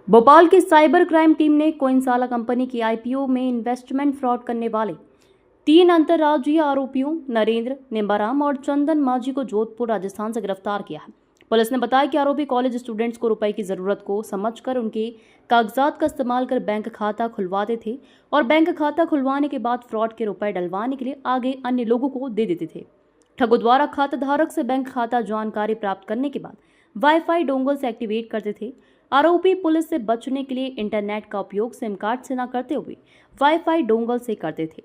भोपाल की cyber crime team ने कोइंसाला company की आईपीओ में इन्वेस्टमेंट फ्रॉड करने वाले 3 अंतर्राज्यीय आरोपियों नरेंद्र निम्बाराम और चंदन माझी को जोधपुर राजस्थान से गिरफ्तार किया है। पुलिस ने बताया कि आरोपी कॉलेज स्टूडेंट्स को रुपए की जरूरत को समझकर उनके कागजात का इस्तेमाल कर बैंक खाता खुलवाते थे और बैंक खाता खुलवाने के बाद फ्रॉड के रुपए डलवाने के लिए आगे अन्य लोगों को दे देते थे। ठगों द्वारा खाता धारक से बैंक खाता जानकारी प्राप्त करने के बाद वाईफाई डोंगल से एक्टिवेट करते थे। आरोपी पुलिस से बचने के लिए इंटरनेट का उपयोग सिम कार्ड से न करते हुए वाईफाई डोंगल से करते थे।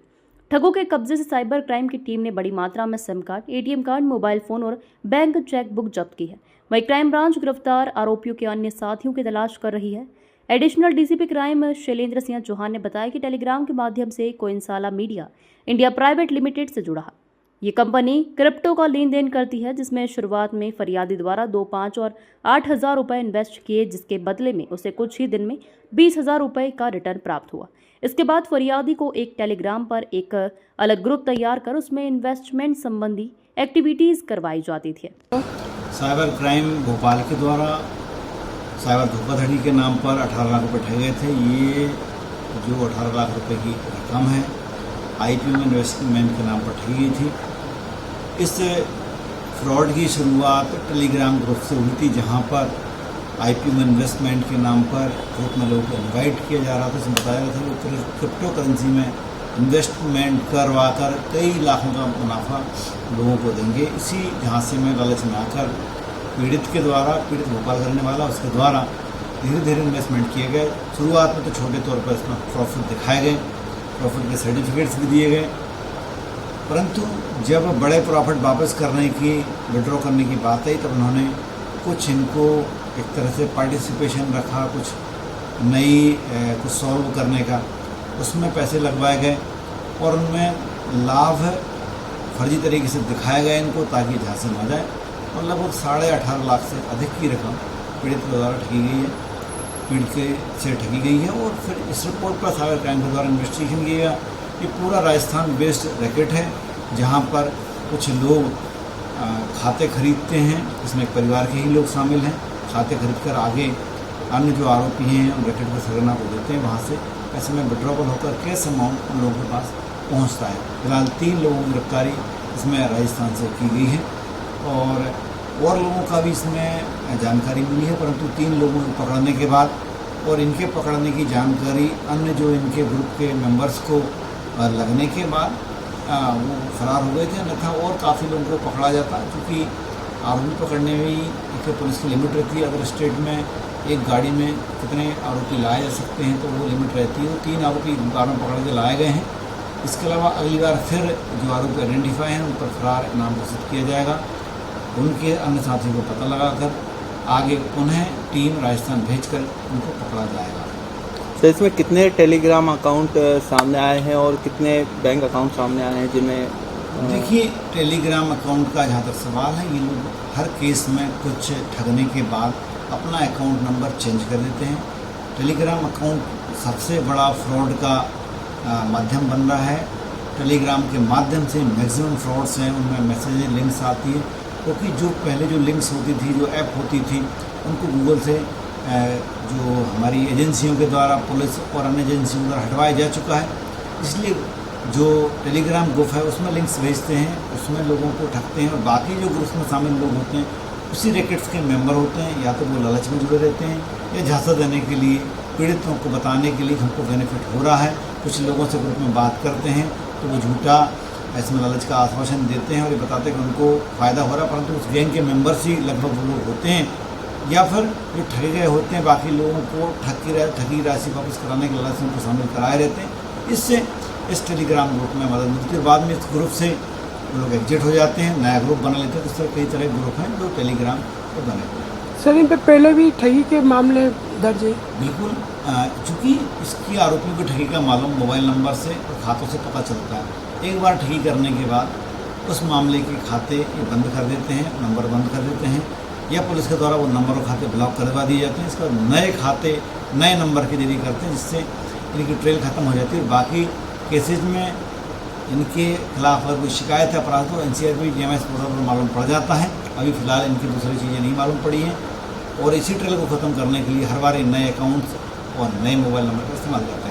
ठगों के कब्जे से साइबर क्राइम की टीम ने बड़ी मात्रा में SIM card, ATM card, mobile phone और बैंक चेकबुक जब्त की है। वहीं क्राइम ब्रांच गिरफ्तार आरोपियों के अन्य साथियों की तलाश कर रही है। Additional DCP crime Shailendra Singh Chauhan ने बताया कि टेलीग्राम के माध्यम से कोइंसाला मीडिया इंडिया प्राइवेट लिमिटेड से जुड़ा है। ये कंपनी क्रिप्टो का लेन देन करती है, जिसमें शुरुआत में फरियादी द्वारा 2, 5 और 8,000 रुपये इन्वेस्ट किए, जिसके बदले में उसे कुछ ही दिन में 20,000 रुपये का रिटर्न प्राप्त हुआ। इसके बाद फरियादी को एक टेलीग्राम पर एक अलग ग्रुप तैयार कर उसमें इन्वेस्टमेंट संबंधी एक्टिविटीज करवाई जाती थी। साइबर क्राइम भोपाल के द्वारा साइबर धोखाधड़ी के नाम पर 18 लाख रुपए ठगे थे। ये जो 18 लाख रुपए की रकम है आईपीओ में इन्वेस्टमेंट के नाम पर ठगी गई थी। इस फ्रॉड की शुरुआत टेलीग्राम ग्रुप से हुई थी, जहां पर आईपीओ में इन्वेस्टमेंट के नाम पर ग्रुप में लोगों को इनवाइट किया जा रहा था। इसमें बताया गया था कि क्रिप्टो करेंसी में इन्वेस्टमेंट करवा कर कई लाखों का मुनाफा लोगों को देंगे। इसी झांसे में लालच में आकर पीड़ित भोपाल का रहने वाला उसके द्वारा धीरे धीरे इन्वेस्टमेंट किए गए। शुरुआत में तो छोटे तौर पर इसमें प्रॉफिट दिखाए गए, प्रॉफिट के सर्टिफिकेट्स भी दिए गए, परंतु जब बड़े प्रॉफिट वापस करने की, विड्रॉ करने की बात आई, तब उन्होंने कुछ इनको एक तरह से पार्टिसिपेशन रखा, कुछ सॉल्व करने का, उसमें पैसे लगवाए गए और उनमें लाभ फर्जी तरीके से दिखाया गया इनको, ताकि झांसे में आ जाए। और लगभग 18.5 लाख से अधिक की रकम पीड़ित के द्वारा ठगी गई है, पीड़ित से ठगी गई है। और फिर इस रिपोर्ट पर साइबर क्राइम के द्वारा इन्वेस्टिगेशन किया गया। ये पूरा राजस्थान बेस्ड रैकेट है, जहाँ पर कुछ लोग खाते खरीदते हैं, इसमें एक परिवार के ही लोग शामिल हैं। खाते खरीदकर आगे अन्य जो आरोपी हैं उन रैकेट को सरगना को देते हैं, वहाँ से पैसे में विड्रॉवल होकर कैश अमाउंट उन लोगों के पास पहुँचता है। फिलहाल 3 लोगों की गिरफ्तारी इसमें राजस्थान से की गई है और लोगों का भी इसमें जानकारी मिली है, परंतु 3 लोगों को पकड़ने के बाद और इनके पकड़ने की जानकारी अन्य जो इनके ग्रुप के मेंबर्स को लगने के बाद वो फरार हो गए थे। अन्यथा और काफ़ी लोगों को पकड़ा जाता, क्योंकि आरोपी पकड़ने में ही एक पुलिस की लिमिट रहती है। अगर स्टेट में एक गाड़ी में कितने आरोपी लाए जा सकते हैं, तो वो लिमिट रहती है। 3 आरोपी बार में पकड़ के लाए गए हैं। इसके अलावा अगली बार फिर जो आरोपी आइडेंटिफाई हैं उन पर फरार इनाम घोषित किया जाएगा। उनके अन्य साथियों को पता लगाकर आगे पुनः टीम राजस्थान भेजकर उनको पकड़ा जाएगा। तो इसमें कितने टेलीग्राम अकाउंट सामने आए हैं और कितने बैंक अकाउंट सामने आए हैं जिनमें देखिए, टेलीग्राम अकाउंट का जहाँ तक सवाल है, ये लोग हर केस में कुछ ठगने के बाद अपना अकाउंट नंबर चेंज कर देते हैं। टेलीग्राम अकाउंट सबसे बड़ा फ्रॉड का माध्यम बन रहा है। टेलीग्राम के माध्यम से मैक्सिमम फ्रॉड्स हैं, उनमें मैसेज लिंक्स आती है, क्योंकि जो पहले जो लिंक्स होती थी, जो ऐप होती थी, उनको गूगल से जो हमारी एजेंसियों के द्वारा, पुलिस और अन्य एजेंसियों द्वारा हटवाया जा चुका है। इसलिए जो टेलीग्राम ग्रुप है उसमें लिंक्स भेजते हैं, उसमें लोगों को ठगते हैं और बाकी जो ग्रुप्स में शामिल लोग होते हैं उसी रैकेट्स के मेंबर होते हैं। या तो वो लालच में जुड़े रहते हैं या झांसा देने के लिए, पीड़ितों को बताने के लिए हमको बेनिफिट हो रहा है। कुछ लोगों से ग्रुप में बात करते हैं तो वो झूठा इसमें लालच का आश्वासन देते हैं और ये बताते हैं कि उनको फ़ायदा हो रहा है, परंतु उस गैंग के मेंबर्स ही लगभग वो लोग होते हैं, या फिर जो ठगे गए होते हैं बाकी लोगों को ठगी राशि वापस कराने के लालच में उनको शामिल कराए रहते हैं। इससे इस टेलीग्राम ग्रुप में मदद मिलती है। बाद में इस ग्रुप से लोग एग्जिट हो जाते हैं, नया ग्रुप बना लेते हैं। तो इस तरह कई तरह के ग्रुप हैं जो टेलीग्राम पर बने हुए हैं। सर, इन पर पहले भी ठगी के मामले दर्ज है? बिल्कुल, चूँकि इसकी आरोपियों को ठगी का मालूम मोबाइल नंबर से और खातों से पता चलता है। एक बार ठगी करने के बाद उस मामले के खाते ये बंद कर देते हैं, नंबर बंद कर देते हैं, या पुलिस के द्वारा वो नंबर और खाते ब्लॉक करवा दिए जाते हैं। इसके बाद नए खाते नए नंबर की जारी करते हैं, जिससे इनकी ट्रेल खत्म हो जाती है। बाकी केसेज में इनके खिलाफ अगर कोई शिकायत है अपराध तो NCRP DMS पोर्टल पर मालूम पड़ जाता है। अभी फ़िलहाल इनकी दूसरी चीज़ें नहीं मालूम पड़ी हैं। और इसी ट्रेल को ख़त्म करने के लिए हर बार नए अकाउंट्स और नए मोबाइल नंबर का इस्तेमाल करते हैं।